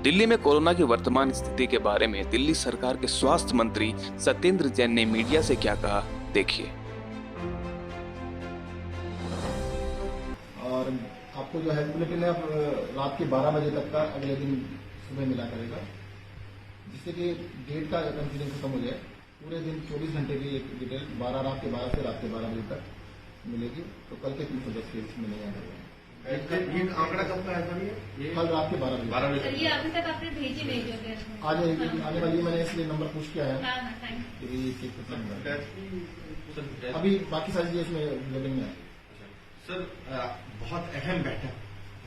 दिल्ली में कोरोना की वर्तमान स्थिति के बारे में दिल्ली सरकार के स्वास्थ्य मंत्री सत्येंद्र जैन ने मीडिया से क्या कहा, देखिए। और आपको जो हेल्थ बुलेटिन है रात के 12 बजे तक का अगले दिन सुबह मिला करेगा, जिससे कि डेट का कंफ्यूजन खत्म हो जाए। पूरे दिन 24 घंटे की एक डिटेल रात के 12 से रात के 12 बजे तक मिलेगी। तो कल के 310 केस मिलेगा। आंकड़ा कब का है सर? ये कल रात के 12 बजे। ये अभी तक आपने भेजी नहीं जो कि आने वाली मैंने इसलिए नंबर पूछ किया है। अभी बाकी सारी चीजें इसमें लोडिंग में है। सर बहुत अहम बैठक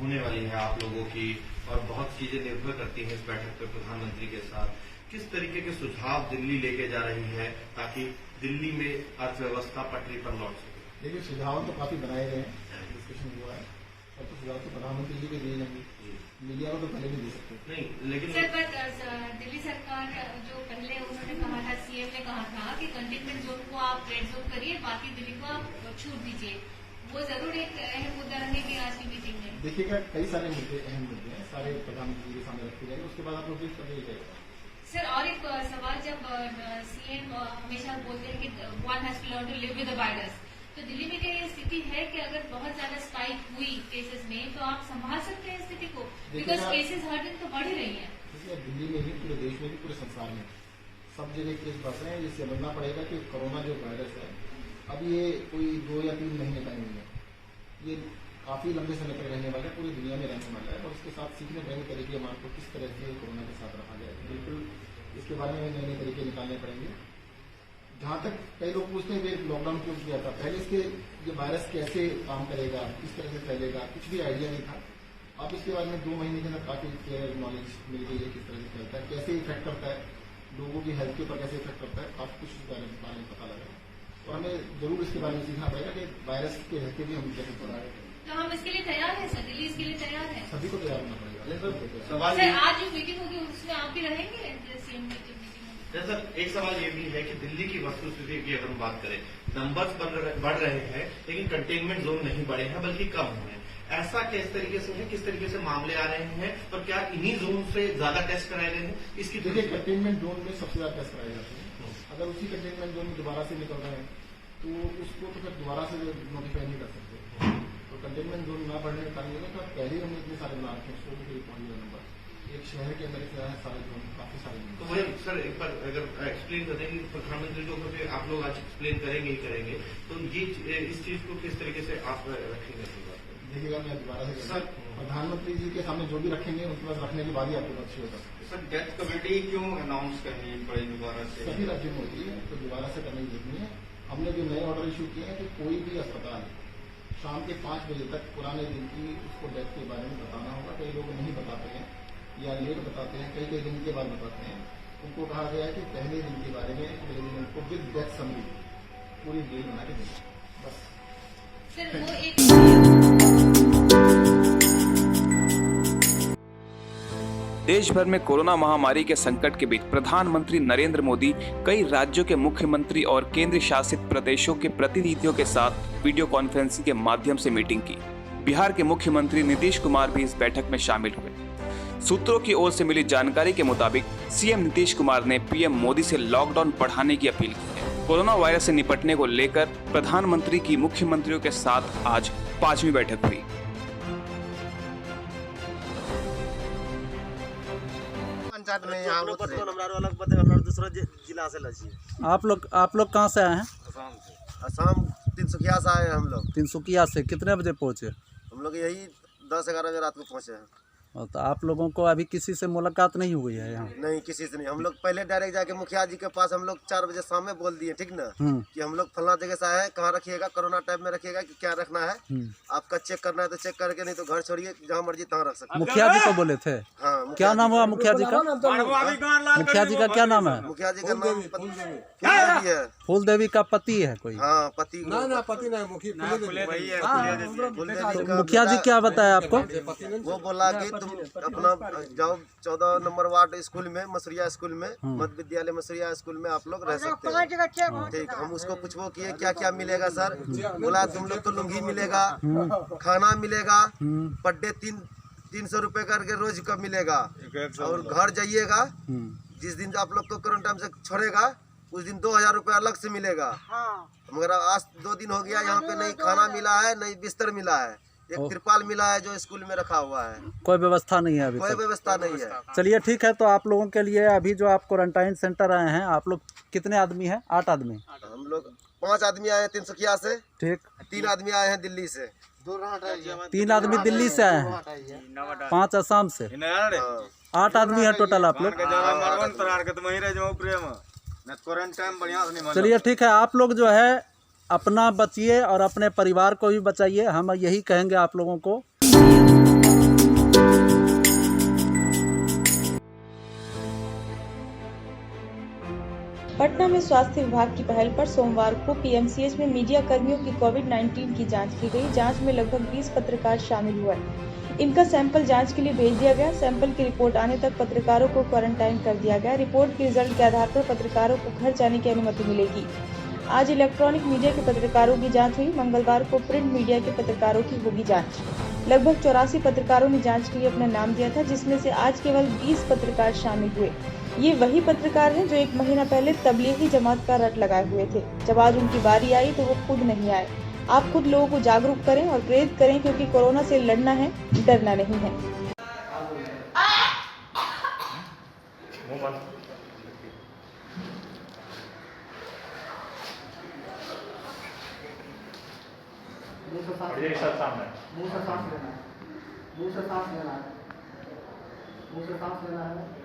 होने वाली है आप लोगों की और बहुत चीजें निर्भर करती हैं इस बैठक पर प्रधानमंत्री के साथ। किस तरीके के सुझाव दिल्ली लेके जा रही है ताकि दिल्ली में अर्थव्यवस्था पटरी पर लौट सके? देखिए, सुझाव तो काफी बनाए गए हैं, डिस्कशन हुआ है और तो सुझाव तो प्रधानमंत्री जी के दिए जाएंगे, मीडिया को तो पहले नहीं दे सकते। नहीं, लेकिन सर दिल्ली सरकार जो पहले उन्होंने कहा था, सीएम ने कहा था कि कंटेनमेंट जोन को आप रेड जोन करिए, बाकी दिल्ली को आप छूट दीजिए। वो जरूर एक अहम मुद्दा रहेगी आज की मीटिंग में। देखिएगा, कई सारे मुद्दे अहम मुद्दे हैं, सारे प्रधानमंत्री के सामने रखे जाएंगे, उसके बाद आप लोग कर दिया जाएगा। सर और एक सवाल, जब सीएम हमेशा बोलते हैं कि one has to learn to live with the virus, तो दिल्ली में क्या ये स्थिति है कि अगर बहुत ज्यादा स्पाइक हुई केसेस में तो आप संभाल सकते हैं स्थिति को? बिकॉज केसेस हर दिन तो बढ़ ही रही हैं। दिल्ली में भी, पूरे देश में भी, पूरे संसार में सब जगह केस बढ़ रहे हैं। ये समझना पड़ेगा कि कोरोना जो वायरस है, अब ये कोई 2 या 3 महीने का नहीं है, ये काफी लंबे समय तक रहने वाला है, पूरी दुनिया में रहने वाला है। और उसके साथ सीखने नए तरीके हमारे को किस तरह से कोरोना के साथ रखा जाए, बिल्कुल इसके बारे में नए नए तरीके निकालने पड़ेंगे। जहां तक कई लोग पूछते हैं कि लॉकडाउन क्यों किया था, पहले इसके ये वायरस कैसे काम करेगा, किस तरह से फैलेगा, कुछ भी आइडिया नहीं था। अब इसके बारे में 2 महीने के अंदर काफी क्लियर नॉलेज मिल गई है, किस तरह से फैलता है, कैसे इफेक्ट करता है, लोगों की हेल्थ के ऊपर कैसे इफेक्ट करता है, काफी कुछ इस बारे में पता लगा। और हमें जरूर इसके बारे में सीखना पड़ेगा कि वायरस के रहते भी हम कैसे पढ़ा रहे हैं। तो हम इसके लिए तैयार हैं सर? दिल्ली इसके लिए तैयार है? सभी को तैयार होना पड़ेगा। सवाल सर आज जो मीटिंग होगी उसमें आप भी रहेंगे? सीएम मीटिंग सर एक सवाल ये भी है कि दिल्ली की वस्तुस्थिति की अगर हम बात करें, नंबर्स बढ़ रहे हैं लेकिन कंटेनमेंट जोन नहीं बढ़े हैं बल्कि कम हुए हैं। ऐसा किस तरीके से है, किस तरीके से मामले आ रहे हैं और क्या इन्हीं जोन से ज्यादा टेस्ट कराए गए हैं? इसकी देखिए, कंटेनमेंट जोन में सबसे ज्यादा टेस्ट कराए जाते हैं। अगर उसी कंटेनमेंट जोन में दोबारा से निकल रहे हैं तो उसको तो फिर दोबारा से नोटिफाई नहीं कर सकते। तो कंटेनमेंट जोन ना बढ़ने का कारण ये है कि पहले हमने इतने सारे बना रखे हैं, 100 नंबर एक शहर के अंदर इतने सारे जोन, काफी सारे। तो वही सर एक बार अगर एक्सप्लेन कर देंगे प्रधानमंत्री जो फिर आप लोग आज एक्सप्लेन करेंगे ही करेंगे, तो ये इस चीज को किस तरीके से आप रखेंगे? देखिएगा, मैं दोबारा से सर प्रधानमंत्री जी के सामने जो भी रखेंगे उनके पास रखने के बाद ही आपको अच्छी होगा। सर डेथ कमेटी क्यों अनाउंस करनी पड़ी दोबारा से? सभी राज्यों में होती है, तो दोबारा से करने की जरूरत नहीं है। हमने जो नए ऑर्डर इशू किए हैं कि कोई भी अस्पताल शाम के 5 बजे तक पुराने दिन की उसको डेथ के बारे में बताना होगा। कई लोग नहीं बताते हैं या लेट बताते हैं, कई दिन के बाद बताते हैं। उनको कहा गया है कि पहले दिन के बारे में अगले दिन उनको विद डेथ समरी पूरी डिटेल बना के दें, बस। सर वो एक देश भर में कोरोना महामारी के संकट के बीच प्रधानमंत्री नरेंद्र मोदी कई राज्यों के मुख्यमंत्री और केंद्र शासित प्रदेशों के प्रतिनिधियों के साथ वीडियो कॉन्फ्रेंसिंग के माध्यम से मीटिंग की। बिहार के मुख्यमंत्री नीतीश कुमार भी इस बैठक में शामिल हुए। सूत्रों की ओर से मिली जानकारी के मुताबिक सीएम नीतीश कुमार ने पीएम मोदी से लॉकडाउन बढ़ाने की अपील की है। कोरोना वायरस से निपटने को लेकर प्रधानमंत्री की मुख्यमंत्रियों के साथ आज 5वीं बैठक हुई। आप लोग कहाँ से आए हैं? असम तिनसुकिया से आए हैं हम लोग। तिनसुकिया से कितने बजे पहुँचे? हम लोग यही 10-11 बजे रात को पहुँचे हैं। तो आप लोगों को अभी किसी से मुलाकात नहीं हुई है यहाँ? नहीं, किसी से नहीं। हम लोग पहले डायरेक्ट जाके मुखिया जी के पास हम लोग 4 बजे शाम में बोल दिए, ठीक ना, कि हम लोग फलना जगह से आए हैं, कहाँ रखिएगा, कोरोना टाइम में रखिएगा कि क्या रखना है, आपका चेक करना है तो चेक करके, नहीं तो घर छोड़िए, जहाँ मर्जी तहाँ रख सकते। मुखिया जी को बोले थे? हाँ। क्या नाम हुआ मुखिया जी का? मुखिया जी का क्या नाम है? मुखिया जी का नाम फूलदेवी है। फूलदेवी का पति है कोई? हाँ, पति। मुखिया जी क्या बताया आपको? वो बोला कि तुम अपना जाओ 14 नंबर वार्ड स्कूल में, मसरिया स्कूल में, मध्य विद्यालय मसरिया स्कूल में आप लोग रह सकते हो। ठीक, हम उसको पूछो किए क्या क्या मिलेगा सर? बोला तुम लोग को लुंगी मिलेगा, खाना मिलेगा, पर डे 300 रुपए करके रोज का मिलेगा। और घर जाइएगा, जिस दिन आप लोग को क्वारंटाइन से छोड़ेगा उस दिन 2000 रुपए अलग से मिलेगा। मगर आज 2 दिन हो गया, यहाँ पे नहीं खाना मिला है, नहीं बिस्तर मिला है, एक तिरपाल मिला है जो स्कूल में रखा हुआ है। कोई व्यवस्था नहीं है अभी कोई तक। व्यवस्था नहीं है। चलिए ठीक है, तो आप लोगों के लिए अभी जो आप क्वारंटाइन सेंटर आए हैं, आप लोग कितने आदमी हैं? 8 आदमी। हम लोग 5 आदमी आए हैं तिनसुकिया से, ठीक। 3 आदमी आए हैं दिल्ली से, 3 आदमी दिल्ली से आए हैं, 5 असम से, 8 आदमी है टोटल आप लोग। चलिए ठीक है, आप लोग जो है अपना बचिए और अपने परिवार को भी बचाइए, हम यही कहेंगे आप लोगों को। पटना में स्वास्थ्य विभाग की पहल पर सोमवार को पीएमसीएच में मीडिया कर्मियों की कोविड-19 की जांच की गई। जांच में लगभग 20 पत्रकार शामिल हुए। इनका सैंपल जांच के लिए भेज दिया गया। सैंपल की रिपोर्ट आने तक पत्रकारों को क्वारंटाइन कर दिया गया। रिपोर्ट के रिजल्ट के आधार पर पत्रकारों को घर जाने की अनुमति मिलेगी। आज इलेक्ट्रॉनिक मीडिया के पत्रकारों की जांच हुई। मंगलवार को प्रिंट मीडिया के पत्रकारों की होगी जांच। लगभग 84 पत्रकारों ने जांच के लिए अपना नाम दिया था, जिसमें से आज केवल 20 पत्रकार शामिल हुए। ये वही पत्रकार हैं जो 1 महीना पहले तबलीगी जमात का रट लगाए हुए थे। जब आज उनकी बारी आई तो वो खुद नहीं आए। आप खुद लोगों को जागरूक करें और प्रेरित करें, क्योंकि कोरोना से लड़ना है, डरना नहीं है। मुंह से सांस लेना है, मुंह से सांस लेना है, मुंह से सांस लेना है।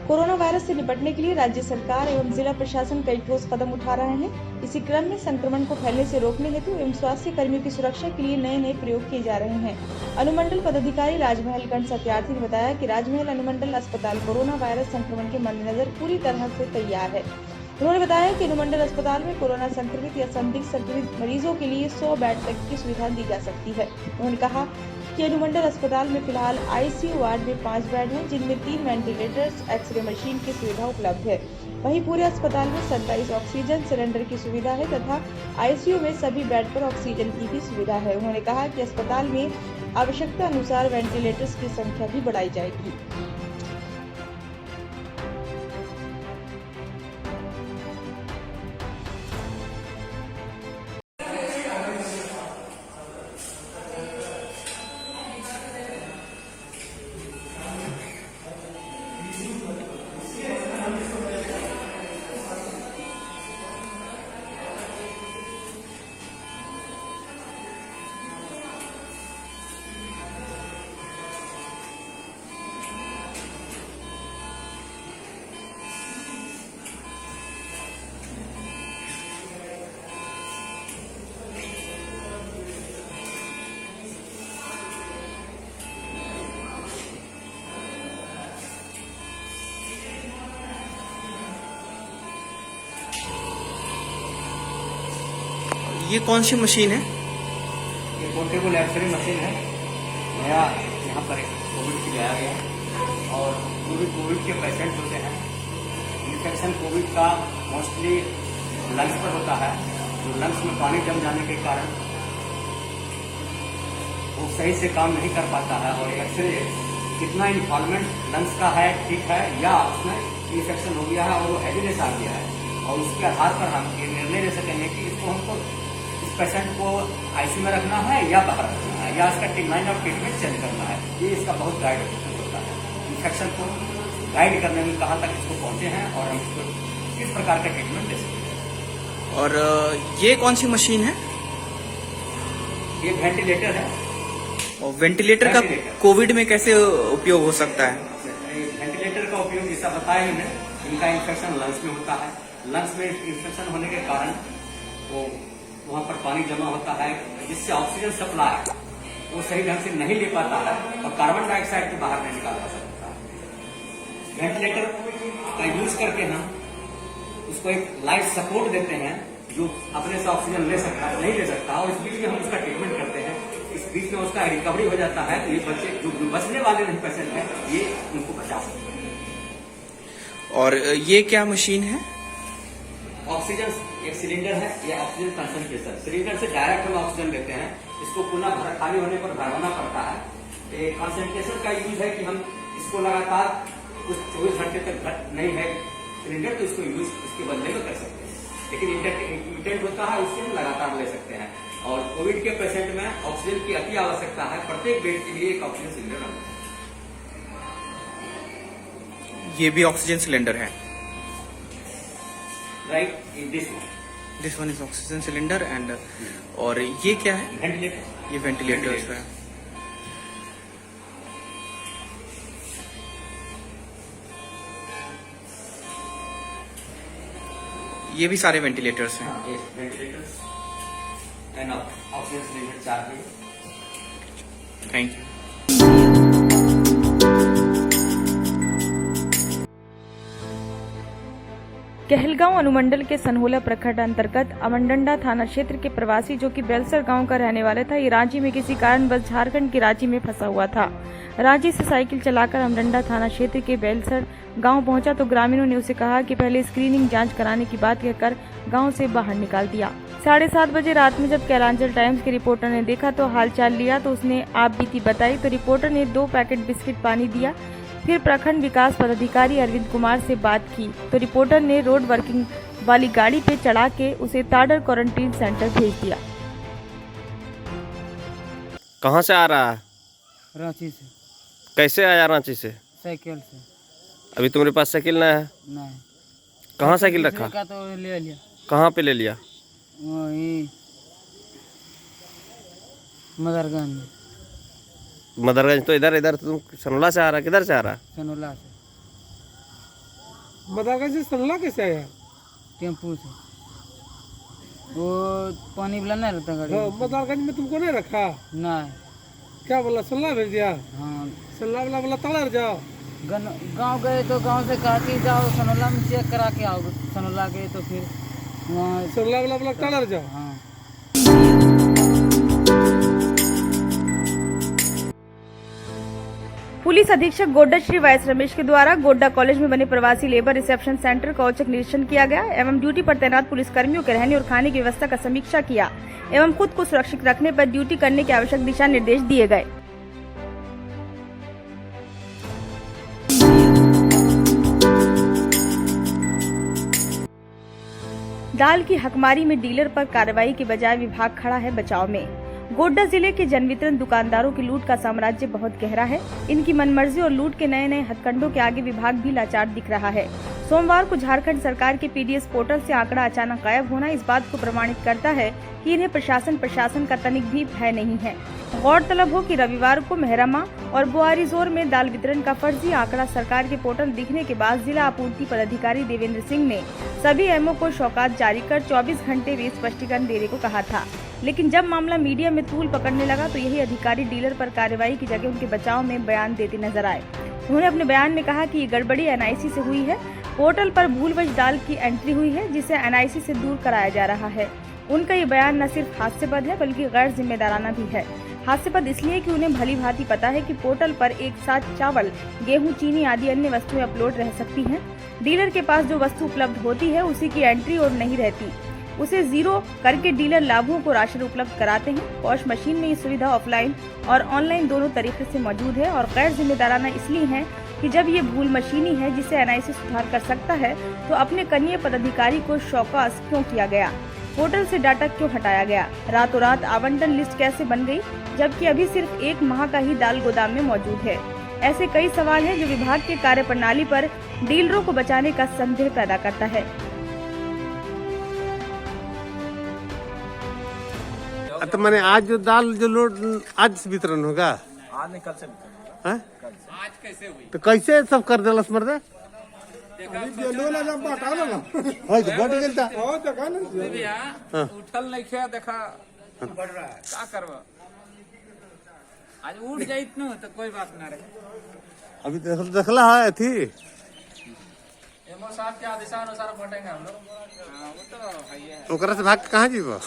कोरोना वायरस से निपटने के लिए राज्य सरकार एवं जिला प्रशासन कई ठोस कदम उठा रहे हैं। इसी क्रम में संक्रमण को फैलने से रोकने हेतु एवं स्वास्थ्य कर्मियों की सुरक्षा के लिए नए प्रयोग किए जा रहे हैं। अनुमंडल पदाधिकारी राजमहल गण सत्यार्थी ने बताया कि राजमहल अनुमंडल अस्पताल कोरोना वायरस संक्रमण के मद्देनजर पूरी तरह से तैयार है। उन्होंने बताया कि अनुमंडल अस्पताल में कोरोना संक्रमित या संदिग्ध संक्रमित मरीजों के लिए 100 बेड तक की सुविधा दी जा सकती है। उन्होंने कहा कि अनुमंडल अस्पताल में फिलहाल आईसीयू वार्ड में 5 बेड हैं, जिनमें 3 वेंटिलेटर्स, एक्सरे मशीन की सुविधा उपलब्ध है। वहीं पूरे अस्पताल में 27 ऑक्सीजन सिलेंडर की सुविधा है तथा आईसीयू में सभी बेड पर ऑक्सीजन की भी सुविधा है। उन्होंने कहा कि अस्पताल में आवश्यकता अनुसार वेंटिलेटर्स की संख्या भी बढ़ाई जाएगी। ये कौन सी मशीन है? ये पोर्टेबल एक्सरे मशीन है, नया यहाँ पर कोविड की लाया गया। और कोविड के पेशेंट होते हैं, इन्फेक्शन कोविड का मोस्टली लंग्स पर होता है। जो लंग्स में पानी जम जाने के कारण वो सही से काम नहीं कर पाता है। और एक्सरे कितना इन्वॉल्वमेंट लंग्स का है, ठीक है, या उसमें इन्फेक्शन हो गया है और वो हैवीनेस आ गया है, और उसके आधार पर हम ये निर्णय ले सकेंगे कि इसको हमको पेशेंट को आईसीयू में रखना है या बाहर रखना है, या इसका लाइन ऑफ ट्रीटमेंट चेंज करना है। ये इसका बहुत गाइड होता है। इन्फेक्शन को गाइड करने में कहाँ तक इसको पहुंचे हैं और हम इसको किस प्रकार का ट्रीटमेंट दे सकते हैं। और ये कौन सी मशीन है? ये वेंटिलेटर है। और वेंटिलेटर का कोविड में कैसे उपयोग हो सकता है? वेंटिलेटर का उपयोग जैसा बताया ही है, इनका इन्फेक्शन लंग्स में होता है। लंग्स में इन्फेक्शन होने के कारण वो वहाँ पर पानी जमा होता है, जिससे ऑक्सीजन सप्लाई वो सही ढंग से नहीं ले पाता है और कार्बन डाइऑक्साइड को बाहर नहीं निकाल सकता है। वेंटिलेटर का यूज करके हम उसको एक लाइफ सपोर्ट देते हैं जो अपने से ऑक्सीजन ले सकता है नहीं ले सकता, और इस बीच में हम उसका ट्रीटमेंट करते हैं, इस बीच में उसका रिकवरी हो जाता है, तो ये बच्चे जो बचने वाले नहीं पेशेंट हैं ये उनको बचा सकते हैं। और ये क्या मशीन है? ऑक्सीजन एक सिलेंडर है, ये ऑक्सीजन कंसंट्रेटर। सिलेंडर से डायरेक्ट हम ऑक्सीजन लेते हैं, इसको पुनः खाली होने पर भरवाना पड़ता है। कंसंट्रेशन का यूज है कि हम इसको लगातार कुछ 24 घंटे तक नहीं है सिलेंडर, तो इसको यूज इसके बदले में कर सकते हैं, लेकिन इंटेंट होता है उससे हम लगातार ले सकते हैं। और कोविड के पेशेंट में ऑक्सीजन की अति आवश्यकता है, प्रत्येक बेड के लिए एक ऑक्सीजन सिलेंडर लगता है। ये भी ऑक्सीजन सिलेंडर है, right? This one is oxygen cylinder and और ये क्या है? वेंटिलेटर। ये वेंटिलेटर है। ये भी सारे वेंटिलेटर्स हैं। वेंटिलेटर्स एंड ऑक्सीजन सिलेंडर 4 है। Thank you. कहलगांव अनुमंडल के सनहोला प्रखंड अंतर्गत अमंडंडा थाना क्षेत्र के प्रवासी जो कि बेलसर गांव का रहने वाला था, ये रांची में किसी कारणवश झारखंड की रांची में फंसा हुआ था। रांची से साइकिल चलाकर अमंडंडा थाना क्षेत्र के बेलसर गांव पहुंचा तो ग्रामीणों ने उसे कहा कि पहले स्क्रीनिंग जांच कराने की बात कहकर गांव से बाहर निकाल दिया। 7:30 बजे रात में जब कैलांचल टाइम्स के रिपोर्टर ने देखा तो हालचाल लिया तो उसने आप बीती बताई, तो रिपोर्टर ने 2 पैकेट बिस्किट पानी दिया। फिर प्रखंड विकास पदाधिकारी अरविंद कुमार से बात की तो रिपोर्टर ने रोड वर्किंग वाली गाड़ी पे चढ़ा के उसे ताडर क्वारंटीन सेंटर भेज दिया। कहाँ से आ रहा है? रांची से। कैसे आया रांची से? साइकिल से। अभी तुम्हारे पास साइकिल नहीं है? नहीं। कहाँ साइकिल रखा? का तो ले लिया। कहाँ पे ले लिया? वही मदरगंज। मदरगंज तो इधर तुम सनोला से आ रहा, किधर से आ रहा? सनोला से। मदरगंज से सनोला कैसे आया? टेम्पू से। वो पानी वाला नहीं रहता गाड़ी। हाँ, मदरगंज में तुमको नहीं रखा? नहीं। क्या बोला, सनोला भेज दिया? हाँ। सनोला वाला बोला तलर जाओ। गांव गए तो गांव से कहा कि जाओ सनोला में चेक करा के आओ। सनोला गए तो फिर वहाँ सनोला वाला बोला तलर जाओ। हाँ। पुलिस अधीक्षक गोड्डा श्री वाइस रमेश के द्वारा गोड्डा कॉलेज में बने प्रवासी लेबर रिसेप्शन सेंटर का औचक निरीक्षण किया गया एवं ड्यूटी पर तैनात पुलिस कर्मियों के रहने और खाने की व्यवस्था का समीक्षा किया एवं खुद को सुरक्षित रखने पर ड्यूटी करने के आवश्यक दिशा निर्देश दिए गए। दाल की हकमारी में डीलर पर कार्रवाई के बजाय विभाग खड़ा है बचाव में। गोड्डा जिले के जन वितरण दुकानदारों की लूट का साम्राज्य बहुत गहरा है। इनकी मनमर्जी और लूट के नए नए हथकंडों के आगे विभाग भी लाचार दिख रहा है। सोमवार को झारखंड सरकार के पीडीएस पोर्टल से आंकड़ा अचानक गायब होना इस बात को प्रमाणित करता है कि इन्हें प्रशासन का तनिक भी भय नहीं है। गौरतलब हो कि रविवार को मेहरमा और बुआरीजोर में दाल वितरण का फर्जी आंकड़ा सरकार के पोर्टल दिखने के बाद जिला आपूर्ति पदाधिकारी देवेंद्र सिंह ने सभी एमओ को शौकात जारी कर 24 घंटे में स्पष्टीकरण देने को कहा था, लेकिन जब मामला मीडिया में तूल पकड़ने लगा तो यही अधिकारी डीलर पर कार्रवाई की जगह उनके बचाव में बयान देते नजर आए। उन्होंने अपने बयान में कहा कि ये गड़बड़ी एनआईसी से हुई है। पोर्टल पर भूलवश दाल की एंट्री हुई है जिसे एनआईसी से दूर कराया जा रहा है। उनका ये बयान न सिर्फ हास्यास्पद है बल्कि गैर जिम्मेदाराना भी है। हास्यास्पद इसलिए कि उन्हें भली भांति पता है कि पोर्टल पर एक साथ चावल, गेहूं, चीनी आदि अन्य वस्तुएं अपलोड रह सकती हैं। डीलर के पास जो वस्तु उपलब्ध होती है उसी की एंट्री और नहीं रहती। उसे जीरो करके डीलर लाभुकों को राशन उपलब्ध कराते हैं। पॉश मशीन में ये सुविधा ऑफलाइन और ऑनलाइन दोनों तरीके से मौजूद है और गैर जिम्मेदाराना इसलिए है कि जब ये भूल मशीनी है जिसे एनआईसी सुधार कर सकता है तो अपने कनीय पदाधिकारी को शौकास क्यों किया गया, पोर्टल से डाटा क्यों हटाया गया, रातों रात आवंटन लिस्ट कैसे बन गई जबकि अभी सिर्फ 1 माह का ही दाल गोदाम में मौजूद है। ऐसे कई सवाल हैं जो विभाग के कार्यप्रणाली पर डीलरों को बचाने का संदेह पैदा करता है। तो मैंने आज जो दाल जो लोड आज से वितरण होगा? आज नहीं, कल से है? आज कैसे हुई? तो कैसे सब कर देलस मर्दे? उठल नहीं खे देखा बढ़ रहा है, क्या करवा? आज उठ जाए तो कोई बात ना रहे। अभी देखला है थी साहब के आदेशानुसार बांटेंगे हम लोग। वो तो है ही है। ओकरा से भाग के कहाँ जीवो?